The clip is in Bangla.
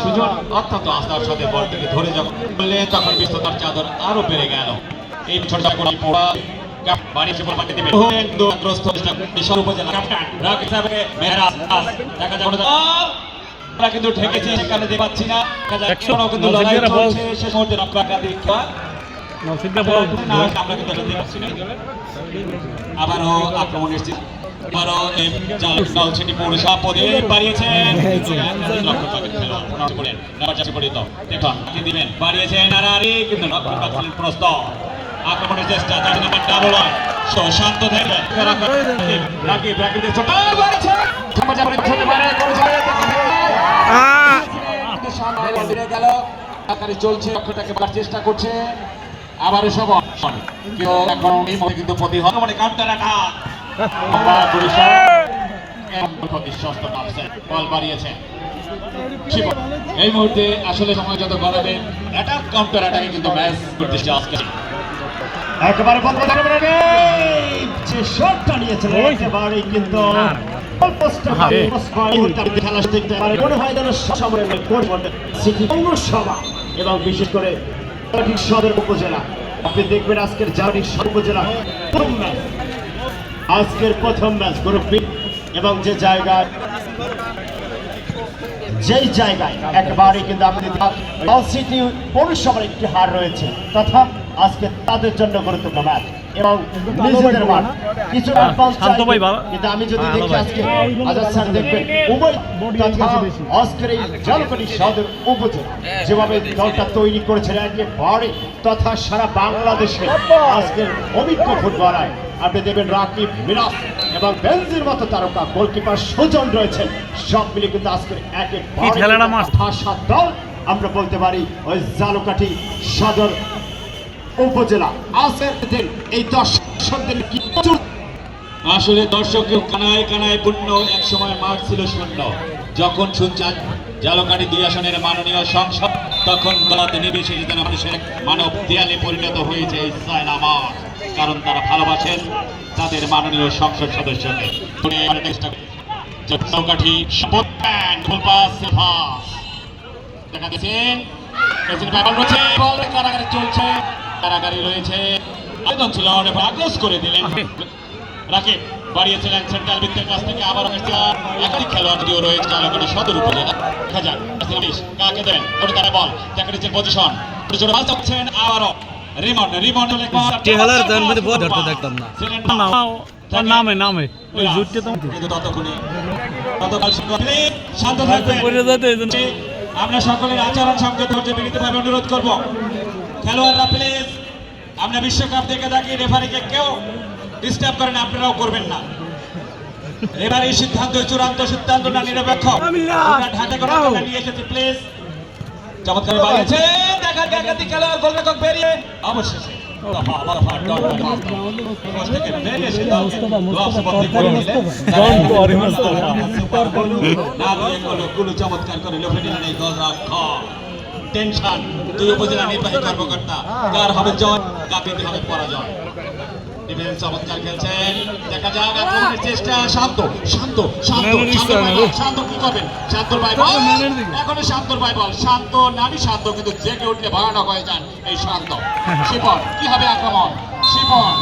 সুজন অত্যন্ত আস্থার সাথে বলটিকে ধরে যখন বললেন তখন বিশ্বতার চাদর আরো বেড়ে গেল। এই ছোটটা করে পড়া বাড়ি এসে পাঠিয়ে দেবে গ্রস্ত উপজেলা ক্যাপ্টেন রাকিব সাহেবকে মেহরাজ দেখা যাবে আমরা কিন্তু ঠেকেছি সেখানে দেখতে পাচ্ছি না কিন্তু লড়াই চলছে শেষ মুহূর্তে রক্ষাকারী আমরা কিন্তু দেখতে পাচ্ছি না। আবারও আক্রমণ এসেছে আবারও নলছিটি পৌরসভা পদে বাড়িয়েছেন বাড়িয়েছেন কিন্তু প্রস্ত আক্রমণের চেষ্টা ডাবল শান্ত চলছে লক্ষ্যটাকে চেষ্টা করছে আবার সব কেউ এখন কিন্তু প্রতি হবে মানে কাউন্টার আঘাত এই মুহূর্তে আসলে সময় যত গড়াবেন অ্যাটাক কাউন্টার অ্যাটাকে কিন্তু ম্যাচ করতে আজকে একেবারে যে শটটা নিয়েছিল একেবারে কিন্তু খেলা দেখতে পারে মনে হয় যেন সিটি পৌরসভা এবং বিশেষ করে সদর উপজেলা আপনি দেখবেন আজকের জাতীয় উপজেলা প্রথম ম্যাচ আজকের প্রথম ম্যাচ গ্রুপ বি এবং যেই জায়গায় একবারে কিন্তু আপনি সিটি পৌরসভার একটি হার রয়েছে তথা আজকে তাদের জন্য গুরুত্বপূর্ণ ম্যাচ এবং নিজেদের মাঠ কিছুটা কিন্তু আমি যদি দেখি আজকে আজাদ স্যার দেখবেন উভয় আজকের এই জলপাইগুড়ি সদর উপজেলা যেভাবে দলটা তৈরি করেছেন একেবারে তথা সারা বাংলাদেশে আজকের অভিজ্ঞ ফুটবলার আপনি দেখবেন রাকিব মিরাজ এবং বেনজির মতো তারকা গোলকিপার সুজন রয়েছেন সব মিলে কিন্তু আজকের একেবারে দল আমরা বলতে পারি ওই জালুকাঠি সদর উপজেলা আজকের এই দর্শকদের আসলে দর্শকের কানায় কানায় পূর্ণ এক সময় মাঠ ছিল শূন্য যখন শুনছেন জালুকাঠি 2 আসনের মাননীয় সংসদ তখন দলাতে নির্বিশেষে যেন মানুষের মানব দেয়ালে পরিণত হয়েছে এই সায়না মাঠ কারণ তারা ভালোবাসেন তাদের মাননীয় সংসদ সদস্যকে জালুকাঠি দেখা দিচ্ছেন কারাগারে চলছে কারাগারি রয়েছে আবেদন ছিল আগ্রস করে দিলেন রাকিব বাড়িয়েছিলেন সেন্ট্রাল বৃত্তের কাছ থেকে আবার একাধিক খেলোয়াড় যদিও রয়েছে জালুকাঠি সদর উপজেলা দেখা যাক কাকে দেবেন ওটা তারা বল দেখা দিচ্ছেন পজিশন ছোট ছোট বাস হচ্ছেন আবারও রিমন্ড দেখতাম না নামে ওই জুটতে তো শান্ত থাকবেন আমরা সকলের আচরণ সংযত হতে বিনীতভাবে অনুরোধ করব খেলোয়াড়রা প্লিজ আমরা বিশ্বকাপ দেখে থাকি রেফারিকে কেউ ডিস্টার্ব করেন আপনারাও করবেন না এবার এই সিদ্ধান্ত চূড়ান্ত সিদ্ধান্ত না নিরপেক্ষ ঢাকা করে নিয়ে এসেছি প্লিজ চমৎকার বাড়িয়েছে দেখা একাধিক খেলোয়াড় গোলরক্ষক বেরিয়ে অবশেষে চমৎকার করে লোভে নিলেন এই গোলরক্ষক টেনশন 2 উপজেলা নির্বাহী কর্মকর্তা কার হবে জয় কাকে হবে পরাজয় ডিফেন্স চমৎকার খেলছেন দেখা যাক আক্রমণের চেষ্টা শান্ত শান্ত শান্ত শান্ত কি করবেন শান্তর ভাই বল এখনো শান্তর ভাই বল শান্ত নামি শান্ত কিন্তু জেগে উঠলে ভয়ানক হয়ে যান এই শান্ত শিপন কি হবে আক্রমণ শিপন